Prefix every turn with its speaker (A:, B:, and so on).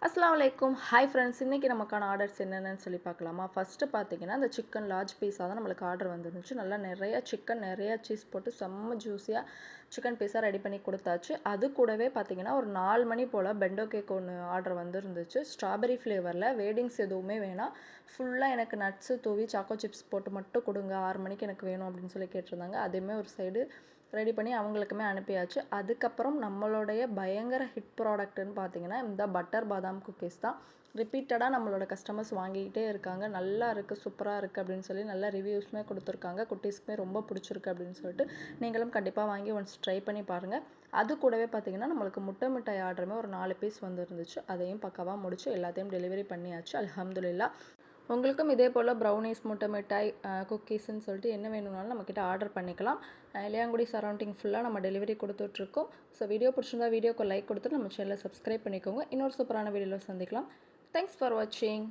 A: அஸ்ஸலாமு hi friends, இன்றைக்கி நமக்கான ஆர்டர்ஸ் என்னென்னு சொல்லி பார்க்கலாமா. ஃபஸ்ட்டு பார்த்தீங்கன்னா இந்த சிக்கன் லார்ஜ் பீஸாக தான் நம்மளுக்கு ஆர்டர் வந்துருந்துச்சு. நல்லா நிறையா சிக்கன், நிறையா சீஸ் போட்டு செம்ம ஜூஸியாக சிக்கன் பீஸாக ரெடி பண்ணி கொடுத்தாச்சு. அது கூடவே பார்த்தீங்கன்னா ஒரு 4 மணி போல் பெண்டோ கேக் ஒன்று ஆர்டர் வந்துருந்துச்சு. ஸ்ட்ராபெரி ஃப்ளேவரில், வேடிங்ஸ் எதுவுமே வேணாம், ஃபுல்லாக எனக்கு நட்ஸு தூவி சாக்கோ சிப்ஸ் போட்டு மட்டும் கொடுங்க, 6 மணிக்கு எனக்கு வேணும் அப்படின்னு சொல்லி கேட்டிருந்தாங்க. அதேமாதிரி ஒரு சைடு ரெடி பண்ணி அவங்களுக்குமே அனுப்பியாச்சு. அதுக்கப்புறம் நம்மளுடைய பயங்கர ஹிட் ப்ராடக்ட்டுன்னு பார்த்தீங்கன்னா இந்த பட்டர் பாதாம் குக்கீஸ் தான். ரிப்பீட்டடாக நம்மளோட கஸ்டமர்ஸ் வாங்கிக்கிட்டே இருக்காங்க. நல்லா இருக்குது, சூப்பராக இருக்குது அப்படின்னு சொல்லி நல்ல ரிவ்யூஸுமே கொடுத்துருக்காங்க. குட்டீஸ்க்குமே ரொம்ப பிடிச்சிருக்கு அப்படின்னு சொல்லிட்டு நீங்களும் கண்டிப்பாக வாங்கி ஒன்ஸ் ட்ரை பண்ணி பாருங்கள். அது கூடவே பார்த்தீங்கன்னா நம்மளுக்கு முட்டை மிட்டாய் ஆர்டருமே ஒரு 4 பீஸ் வந்துருந்துச்சு. அதையும் பக்காவாக முடிச்சு எல்லாத்தையும் டெலிவரி பண்ணியாச்சு. அல்ஹம்துலில்லாஹ். உங்களுக்கும் இதே போல் ப்ரௌனிஸ், முட்டை மிட்டாய், குக்கீஸ்ன்னு சொல்லிட்டு என்ன வேணும்னாலும் நம்மக்கிட்ட ஆர்டர் பண்ணிக்கலாம். இளையாங்குடி சரௌண்டிங் ஃபுல்லாக நம்ம டெலிவரி கொடுத்துட்ருக்கோம். ஸோ வீடியோ பிடிச்சிருந்தா வீடியோக்கு லைக் கொடுத்துட்டு நம்ம சேனலை சப்ஸ்கிரைப் பண்ணிக்கோங்க. இன்னொரு சூப்பரான வீடியோவில் சந்திக்கலாம். தேங்க்ஸ் ஃபார் வாட்சிங்.